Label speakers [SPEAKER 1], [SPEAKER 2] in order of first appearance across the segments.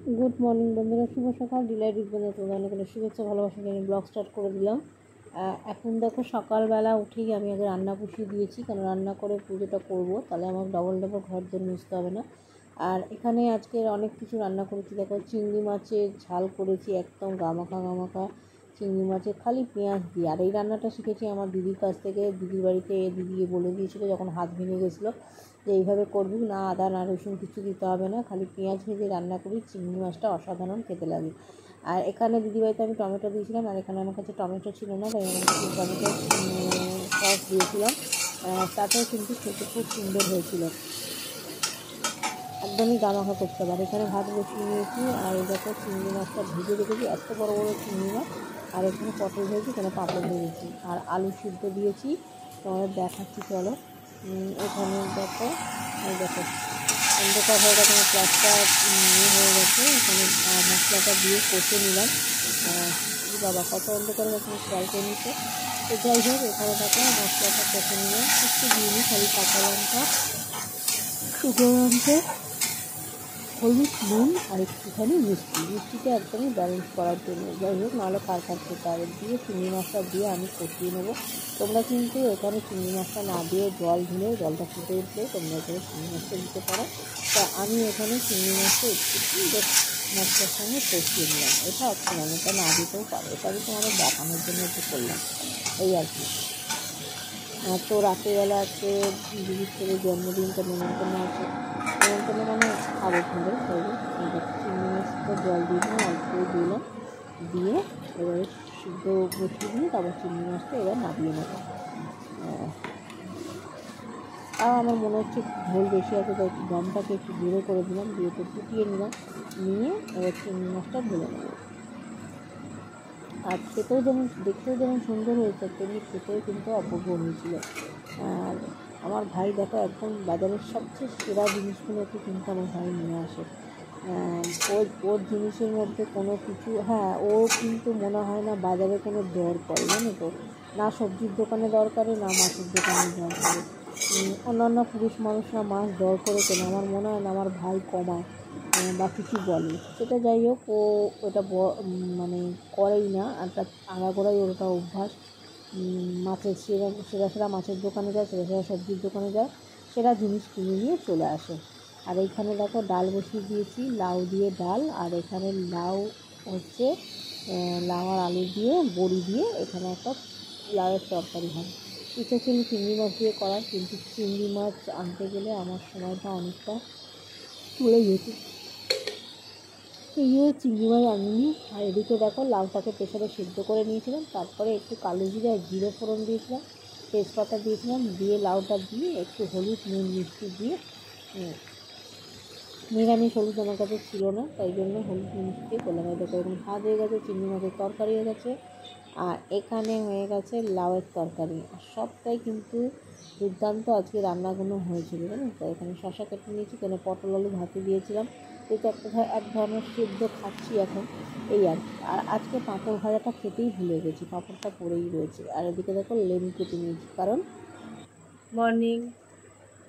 [SPEAKER 1] Good morning বন্ধুরা, শুভ সকাল। Deloitte বন্ধুরা, তোমরা অনেক অনেক শুভেচ্ছা ভালোবাসা জানি ব্লগ স্টার্ট করে দিলাম। এখন দেখো সকালবেলা উঠেই আমি আগে রান্না বসিয়ে দিয়েছি, কারণ রান্না করে পুজোটা করব, তাহলে আমার ডবল ঘর দর মুছতে হবে না। আর এখানে আজকে অনেক কিছু রান্না করেছি। দেখো চিংড়ি মাছের ঝাল করেছি, একদম গামাখা গামাখা চিংড়ি মাছের খালি পেঁয়াজ দিয়ে। আর এই রান্নাটা শিখেছি আমার দিদির কাছ থেকে। দিদির বাড়িতে দিদি বলে দিয়েছিলো যখন হাত ভেঙে গেছিলো যে এইভাবে করবি, না আদা না রসুন কিছু দিতে হবে না, খালি পেঁয়াজ ভেজে রান্না করি, চিংড়ি মাছটা অসাধারণ খেতে লাগে। আর এখানে দিদিবাড়িতে আমি টমেটো দিয়েছিলাম, আর এখানে আমার কাছে টমেটো ছিল না, তাই আমি টমেটো সস দিয়েছিলাম। তাতেও কিন্তু খেতে খুব সুন্দর হয়েছিল, একদমই গামাখা করতে পারে। এখানে ভাত বসিয়ে নিয়েছি, আর এই দেখো চিংড়ি মাছটা ভেজে রেখেছি, এত বড় বড় চিংড়ি মাছ। আর এখানে পটল ভেজেছি, এখানে পাঁপড় ভেজেছি, আর আলু সিদ্ধ দিয়েছি, তোমাদের দেখাচ্ছি চলো। এখানে দেখো, এই দেখো অন্ধকার হয়ে গেছে, আমার প্লাসটা হয়ে গেছে। এখানে মশলাটা দিয়ে কষে নিলাম। বাবা কত অন্ধকার হয়ে গেছে, খেয়াল করে নিতে। তো যাই হোক, এখানে দেখো মশলাটা কষে নিলাম, একটু দিয়ে নিই খালি কাঁচা লঙ্কা, শুকনো লঙ্কা, হলুদ, নুন আর একটুখানি মিষ্টিটা একদমই ব্যালেন্স করার জন্য। যাই হোক, নাহলে কার খেতে হবে। দিয়ে চিংড়ি মাছটা দিয়ে আমি কষিয়ে নেবো। তোমরা কিন্তু এখানে চিংড়ি মাছটা না দিয়ে জল ঢেলে, জলটা ফুটে উঠলে তোমরা এখানে চিংড়ি মাছটা দিতে পারো। তা আমি এখানে চিংড়ি মাছটা একটু মশলার সঙ্গে কষিয়ে নিলাম। এটা অপশনাল, এটা না দিতেও পারো, এটা আমি তোমাদের দেখানোর জন্য একটু করলাম, এই আর কি। তো রাত্রিবেলা আছে দিদির ছেলের জন্মদিনটা নেমন্তন্ন আছে, নেমন্তন্ন মানে খাবো খেলে। তাই চিংড়ি মাছটা জল দিয়ে দিলাম, অল্প দিলাম, দিয়ে এবারে সিদ্ধ বসিয়ে দিয়ে তারপর চিংড়ি মাছটা এবার নামিয়ে নেবো। তাও আমার মনে হচ্ছে ঝোল বেশি আছে, তাই দমটাকে একটু গুঁড়ো করে দিলাম, দিয়ে একটু ফুটিয়ে নিলাম, নিয়ে এবার চিংড়ি মাছটা ঢেলে নেবো। আর খেতেও যেমন, দেখতেও যেমন সুন্দর হয়েছে, তেমনি খেতেও কিন্তু অপূর্ব হয়েছিল। আর আমার ভাই দেখো একদম বাজারের সবচেয়ে সেরা জিনিসগুলোকে কিন্তু আমার ভাই নিয়ে আসে। ওর জিনিসের মধ্যে কোনো কিছু, হ্যাঁ, ও কিন্তু মনে হয় না বাজারে কোনো দর করে, জানো তো, না সবজির দোকানে দর করে, না মাছের দোকানে দর করে। অন্যান্য পুরুষ মানুষরা মাছ দর করে কেনে, আমার মনে হয় না আমার ভাই কমায় বা কিছু বলে। সেটা যাই হোক, ও ওটা মানে করেই না, আর তার আগাগোড়াই ওটা অভ্যাস। মাছের সেরা মাছের দোকানে যায়, সেরা সবজির দোকানে যায়, সেরা জিনিস কিনে নিয়ে চলে আসে। আর এইখানে দেখো ডাল বসিয়ে দিয়েছি, লাউ দিয়ে ডাল। আর এখানে লাউ হচ্ছে লাউ আর আলু দিয়ে বড়ি দিয়ে এখানে একটা লাউয়ের তরকারি হয়। ইচ্ছা ছিল চিংড়ি মাছ দিয়ে করার, কিন্তু চিংড়ি মাছ আনতে গেলে আমার সময়টা অনেকটা চলে যেত, এই জন্য চিংড়ি মাছ আনিনি। আর এদিকে দেখো লাউটাকে প্রেসারে সিদ্ধ করে নিয়েছিলাম, তারপরে একটু কালো জিরে আর জিরে ফোড়ন দিয়েছিলাম, তেজপাতা দিয়েছিলাম, দিয়ে লাউটা দিয়ে একটু হলুদ নুন মিষ্টি দিয়ে, নিরামিষ হলুদ আমার কাছে ছিল না, তাই জন্য হলুদ মিষ্টি দিয়ে করলাম। এই দেখো এরকম ভাত হয়ে গেছে, চিংড়ি মাছের তরকারি হয়ে গেছে, আর এখানে হয়ে গেছে লাউয়ের তরকারি। আর সবটাই কিন্তু দুর্দান্ত আজকে রান্নাগুলো হয়েছিল, জানো তো। এখানে শশা কেটে নিয়েছি, এখানে পটল আলু ভাতে দিয়েছিলাম, যেহেতু এক ধরনের সেদ্ধ খাচ্ছি এখন, এই আর কি। আর আজকে পাঁপড় ভাজাটা খেতেই ভুলে গেছি, পাঁপড়টা পড়েই রয়েছে। আর এদিকে দেখো লেবু কেটে নিয়েছি, কারণ মর্নিং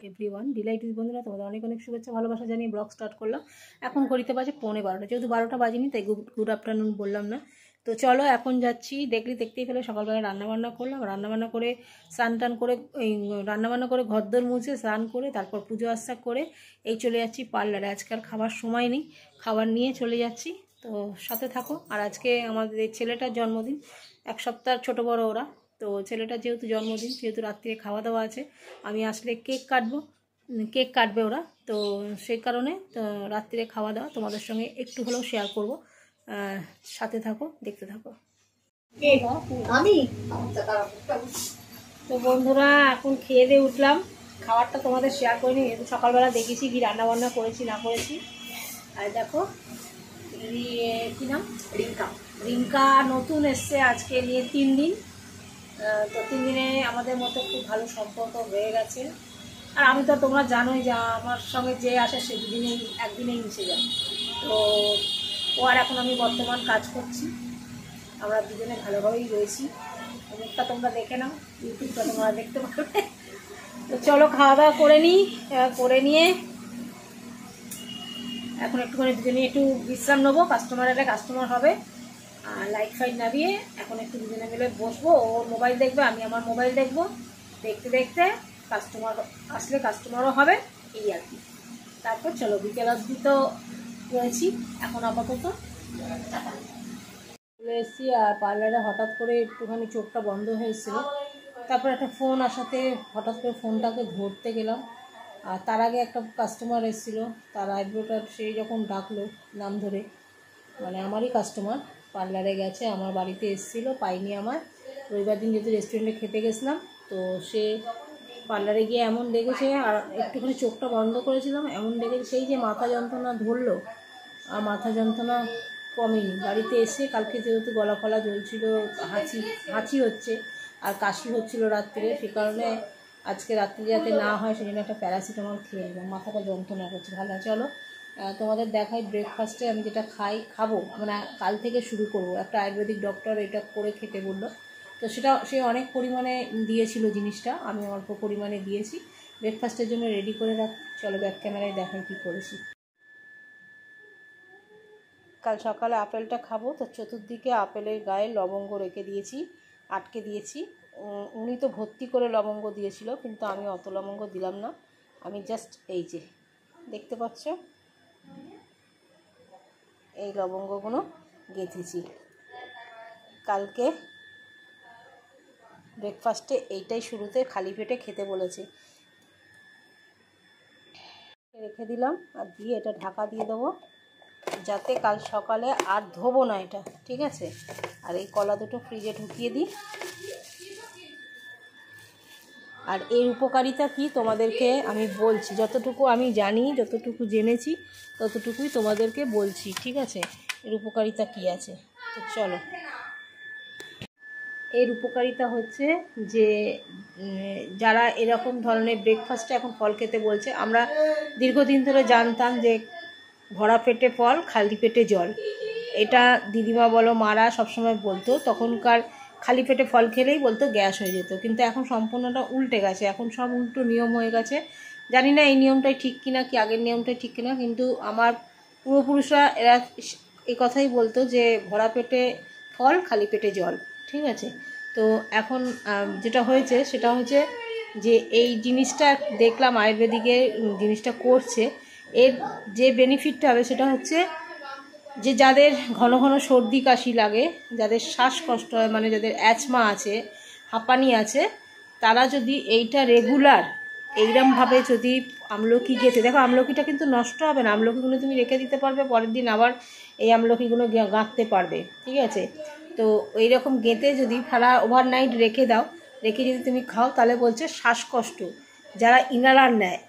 [SPEAKER 1] এভরিওয়ান, ডিলাইটিস বন্ধুরা, তোমাদের অনেক অনেক শুভেচ্ছা ভালোবাসা জানিয়ে ব্লগ স্টার্ট করলাম। এখন ঘড়িতে বাজে 11:15, যেহেতু 12টা বাজেনি তাই গুড আফটারনুন বললাম না। তো চলো এখন যাচ্ছি, দেখতেই ফেলে সকালবেলা রান্নাবান্না করলাম, রান্নাবান্না করে স্নান টান করে, রান্নাবান্না করে ঘরদোর মুছে স্নান করে তারপর পুজো আচ্ছা করে এই চলে যাচ্ছি পার্লারে। আজকাল খাবার সময় নেই, খাবার নিয়ে চলে যাচ্ছি, তো সাথে থাকো। আর আজকে আমাদের ছেলেটার জন্মদিন, এক সপ্তাহ ছোটো বড়ো ওরা। তো ছেলেটার যেহেতু জন্মদিন, যেহেতু রাত্রে খাওয়া দাওয়া আছে, আমি আসলে কেক কাটবে ওরা, তো সেই কারণে রাত্রে খাওয়া দাওয়া তোমাদের সঙ্গে একটু হলেও শেয়ার করব, সাথে থাকো, দেখতে থাকো। তো বন্ধুরা, এখন খেয়ে দিয়ে উঠলাম, খাবারটা তোমাদের শেয়ার করিনি, যেহেতু সকালবেলা দেখেছি কি রান্নাবান্না করেছি না করেছি। আর দেখো কি নাম, রিঙ্কা নতুন এসছে, আজকে নিয়ে 3 দিন। তো 3 দিনে আমাদের মধ্যে খুব ভালো সম্পর্ক হয়ে গেছে। আর আমি তো, তোমরা জানোই যে আমার সঙ্গে যে আসে সে একদিনেই মিশে যায়। তো ও আর এখন আমি বর্তমান কাজ করছি, আমরা দুজনে ভালোভাবেই রয়েছি। মুখটা তোমরা দেখে নাও, ইউটিউবটা তোমরা দেখতে পারবে। তো চলো খাওয়া দাওয়া করে নিই, করে নিয়ে এখন একটুখানি দুজনে একটু বিশ্রাম নেবো, কাস্টমার এলে কাস্টমার হবে, আর লাইট ফাইট নামিয়ে এখন একটু দুজনে মিলে বসবো। ওর মোবাইল দেখবে, আমি আমার মোবাইল দেখবো, দেখতে দেখতে কাস্টমার আসলে কাস্টমারও হবে, এই আর কি। তারপর চলো বিকেল অবধি তো রয়েছি, এখন আপাতত চলে এসেছি। আর পার্লারে হঠাৎ করে একটুখানি চোখটা বন্ধ হয়েছিল, তারপর একটা ফোন আসাতে হঠাৎ করে ফোনটাকে ধরতে গেলাম। আর তার আগে একটা কাস্টমার এসেছিলো, তার আইব্রোটা সেই যখন ডাকলো নাম ধরে, মানে আমারই কাস্টমার, পার্লারে গেছে, আমার বাড়িতে এসেছিলো, পাইনি আমার। রবিবার দিন যেহেতু রেস্টুরেন্টে খেতে গেছিলাম, তো সে পার্লারে গিয়ে এমন দেখেছে, আর একটুখানি চোখটা বন্ধ করেছিলাম, এমন দেখেছে সেই যে মাথা যন্ত্রণা ধরলো, আর মাথা যন্ত্রণা কমেনি। বাড়িতে এসে কালকে যেহেতু গলা ফলা জ্বলছিল, হাঁচি হচ্ছে আর কাশি হচ্ছিল রাত্রে, সে কারণে আজকে রাত্রে যাতে না হয় সেজন্য একটা প্যারাসিটামল খেয়ে নিলাম, মাথাটা যন্ত্রণা করছে। ভালো, চলো তোমাদের দেখাই ব্রেকফাস্টে আমি যেটা খাবো, মানে কাল থেকে শুরু করব। একটা আয়ুর্বেদিক ডক্টর এটা করে খেতে বললো, তো সেটা সে অনেক পরিমাণে দিয়েছিল জিনিসটা, আমি অল্প পরিমাণে দিয়েছি। ব্রেকফাস্টের জন্য রেডি করে রাখ, চলো ব্যাক ক্যামেরায় দেখাই কী করেছি। কাল সকালে আপেলটা খাবো, তো চতুর্দিকে আপেলের গায়ে লবঙ্গ রেখে দিয়েছি, আটকে দিয়েছি। উনি তো ভর্তি করে লবঙ্গ দিয়েছিল, কিন্তু আমি অত লবঙ্গ দিলাম না, আমি জাস্ট এই যে দেখতে পাচ্ছ এই লবঙ্গগুলো গেঁথেছি। কালকে ব্রেকফাস্টে এইটাই শুরুতে খালি পেটে খেতে বলেছে, রেখে দিলাম। আর দিয়ে এটা ঢাকা দিয়ে দেবো, যাতে কাল সকালে আর ধোবো না এটা, ঠিক আছে। আর এই কলা দুটো ফ্রিজে ঢুকিয়ে দিই। আর এর উপকারিতা কি তোমাদেরকে আমি বলছি, যতটুকু আমি জানি, যতটুকু জেনেছি ততটুকুই তোমাদেরকে বলছি, ঠিক আছে। এর উপকারিতা কি আছে, তো চলো। এর উপকারিতা হচ্ছে যে যারা এরকম ধরনের ব্রেকফাস্টে এখন ফল খেতে বলছে, আমরা দীর্ঘদিন ধরে জানতাম যে ভরা পেটে ফল, খালি পেটে জল, এটা দিদিমা বলো মারা সবসময় বলতো। তখনকার খালি পেটে ফল খেলেই বলতো গ্যাস হয়ে যেত, কিন্তু এখন সম্পূর্ণটা উল্টে গেছে, এখন সব উল্টো নিয়ম হয়ে গেছে। জানি না এই নিয়মটাই ঠিক কিনা, কি আগের নিয়মটাই ঠিক কিনা, কিন্তু আমার পূর্বপুরুষরা এরা এই কথাই বলতো যে ভরা পেটে ফল, খালি পেটে জল, ঠিক আছে। তো এখন যেটা হয়েছে সেটা হচ্ছে যে এই জিনিসটা দেখলাম আয়ুর্বেদিকে জিনিসটা করছে, এর যে বেনিফিটটা হবে সেটা হচ্ছে যে যাদের ঘন ঘন সর্দি কাশি লাগে, যাদের শ্বাসকষ্ট হয়, মানে যাদের অ্যাজমা আছে, হাঁপানি আছে, তারা যদি এইটা রেগুলার এইরকমভাবে যদি আমলকি গেঁথে, দেখো আমলকিটা কিন্তু নষ্ট হবে না, আমলকিগুলো তুমি রেখে দিতে পারবে, পরের দিন আবার এই আমলকিগুলো গাঁথতে পারবে, ঠিক আছে। তো এইরকম গেঁথে যদি সারা ওভারনাইট রেখে দাও, রেখে যদি তুমি খাও, তাহলে বলছে শ্বাসকষ্ট যারা ইনহেলার নেয়,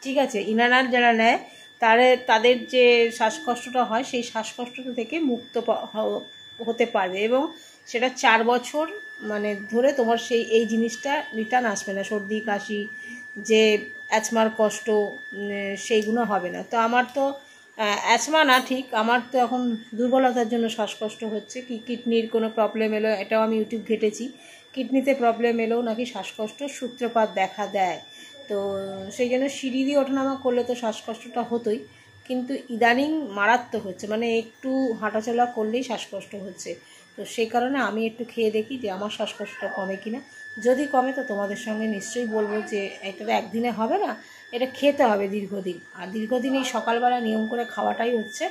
[SPEAKER 1] ঠিক আছে, ইনহেলার যারা নেয় তাদের যে শ্বাসকষ্টটা হয় সেই শ্বাসকষ্টটা থেকে মুক্ত হতে পারবে, এবং সেটা 4 বছর মানে ধরে তোমার এই জিনিসটা রিটার্ন আসবে না, সর্দি কাশি যে অ্যাজমার কষ্ট সেইগুলো হবে না। তো আমার তো অ্যাজমা না ঠিক, আমার তো এখন দুর্বলতার জন্য শ্বাসকষ্ট হচ্ছে, কি কিডনির কোনো প্রবলেম এলো, এটাও আমি ইউটিউব ঘেটেছি, কিডনিতে প্রবলেম এলেও নাকি শ্বাসকষ্ট সূত্রপাত দেখা দেয়। তো সেই জন্য সিঁড়ি দিয়ে ওঠানামা করলে তো শ্বাসকষ্টটা হতোই, কিন্তু ইদানিং মারাত্মক হচ্ছে, মানে একটু হাঁটাচলা করলেই শ্বাসকষ্ট হচ্ছে। তো সেই কারণে আমি একটু খেয়ে দেখি যে আমার শ্বাসকষ্টটা কমে কিনা, যদি কমে তো তোমাদের সঙ্গে নিশ্চয়ই বলবো যে এটা তো একদিনে হবে না, এটা খেতে হবে দীর্ঘদিন, আর দীর্ঘদিন এই সকালবেলা নিয়ম করে খাওয়াটাই হচ্ছে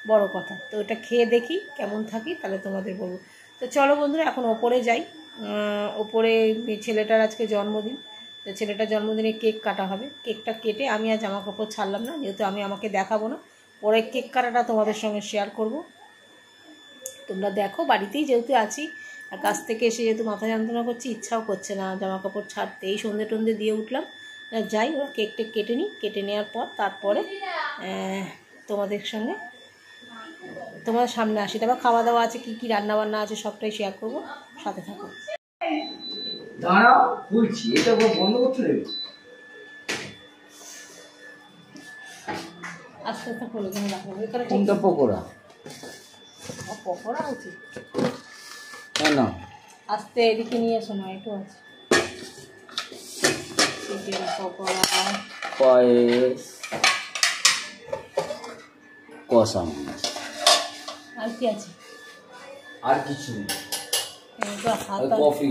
[SPEAKER 1] বড় কথা। তো এটা খেয়ে দেখি কেমন থাকি, তাহলে তোমাদের বলবো। তো চলো বন্ধুরা, এখন ওপরে যাই। ওপরে ছেলেটার আজকে জন্মদিন, তো ছেলেটার জন্মদিনে কেক কাটা হবে, কেকটা কেটে আমি আর জামা কাপড় ছাড়লাম না, যেহেতু আমি আমাকে দেখাবো না, পরে কেক কাটাটা তোমাদের সঙ্গে শেয়ার করব। তোমরা দেখো, বাড়িতেই যেহেতু আছি, আর কাছ থেকে এসে যেহেতু মাথা যন্ত্রণা করছি, ইচ্ছাও করছে না জামা কাপড় ছাড়তে, এই সন্ধে টন্ধে দিয়ে উঠলাম। যাই হোক, কেকটা কেটে নিই, কেটে নেওয়ার পর তারপরে তোমাদের সঙ্গে তোমাদের সামনে আসি, তারপর খাওয়া দাওয়া আছে, কী কী রান্নাবান্না আছে সবটাই শেয়ার করবো, সাথে থাকো।
[SPEAKER 2] দাঁড়াও বলছি, এটা বন্ধ করতে দেবে,
[SPEAKER 1] আস্তে আস্তে খুলে কেন রাখবো,
[SPEAKER 2] কোনটা পকোড়া?
[SPEAKER 1] পকোড়া উচিত
[SPEAKER 2] না,
[SPEAKER 1] আস্তে এদিকে নিয়ে এসো না, একটু আছে চিকেন পকোড়া,
[SPEAKER 2] পায়েস, কষা মাছ।
[SPEAKER 1] আর কি আছে?
[SPEAKER 2] আর কিছু নেই। কফি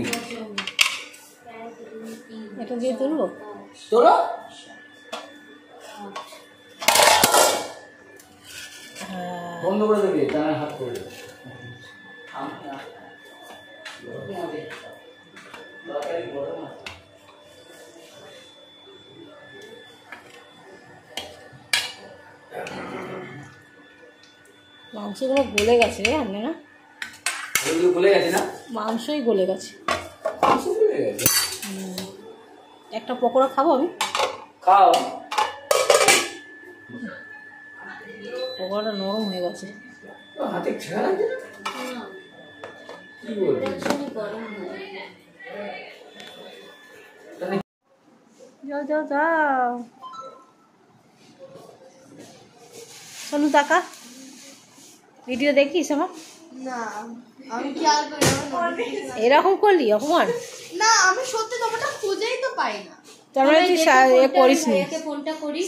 [SPEAKER 1] এটা দিয়ে তুলবো
[SPEAKER 2] তোরা বন্ধ করে দেবে, তার হাত করে
[SPEAKER 1] মাংসগুলো গলে গেছে রে আন্নে না?
[SPEAKER 2] গলে গেছে না?
[SPEAKER 1] মাংসই গলে গেছে।
[SPEAKER 2] মাংস গলে গেছে।
[SPEAKER 1] একটা পকোড়া খাবো আমি?
[SPEAKER 2] খাও।
[SPEAKER 1] পকোড়াটা নরম হয়ে গেছে।
[SPEAKER 2] হাতে ছেঁড়া লাগছে না? কি বলছিস?
[SPEAKER 1] যাও যাও যাও। সোনু টাকা ভিডিও দেখিস আমার?
[SPEAKER 3] না আমি খেয়াল করি
[SPEAKER 1] এরকম করলি অপমান?
[SPEAKER 3] না আমি সত্যি তোমারটা খুঁজেই তো পাই না।
[SPEAKER 1] তার মানে তুই করিস নি,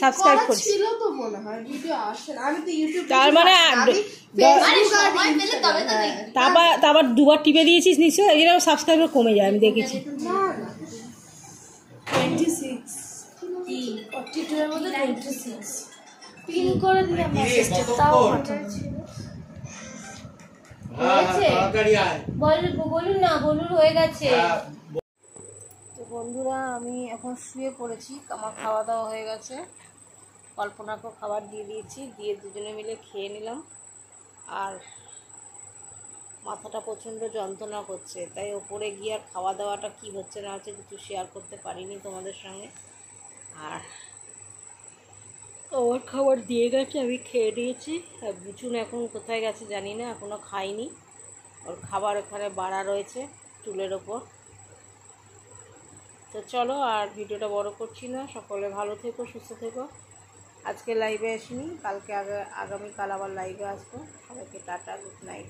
[SPEAKER 1] সাবস্ক্রাইব করিস?
[SPEAKER 3] ছিল তো মনে হয় ভিডিও আসে না। আমি তো ইউটিউব
[SPEAKER 1] তার মানে তারপর দুবার টিপে দিয়েছিস নিশ্চয়, এই জন্য সাবস্ক্রাইবার কমে যায়, আমি দেখেছি।
[SPEAKER 3] না না 26 কি 42 এর মধ্যে 26 পিন করে দিলাম মেসেজটা, তাও
[SPEAKER 1] বলুন না, বলুন হয়ে গেছে। তো বন্ধুরা আমি এখন শুয়ে পড়েছি, আমার খাওয়া দাওয়া হয়ে গেছে, কল্পনাকেও খাবার দিয়ে দিয়েছি, দিয়ে দুজনে মিলে খেয়ে নিলাম। আর মাথাটা প্রচণ্ড যন্ত্রণা করছে, তাই ওপরে গিয়ে আর খাওয়া দাওয়াটা কী হচ্ছে না হচ্ছে কিছু শেয়ার করতে পারিনি তোমাদের সঙ্গে। আর ওর খাবার দিয়ে গেছে, আমি খেয়ে নিয়েছি। আর বুচুন এখন কোথায় গেছে জানি না, এখনও খাইনি। ওর খাবার ওখানে বাড়া রয়েছে চুলের ওপর। তো চলো আর ভিডিওটা বড় করছি না, সকলে ভালো থেকো, সুস্থ থেকো। আজকে লাইভে আসিনি, কালকে আগামীকাল আবার লাইভে আসবো। সবাইকে টাটা, গুড নাইট।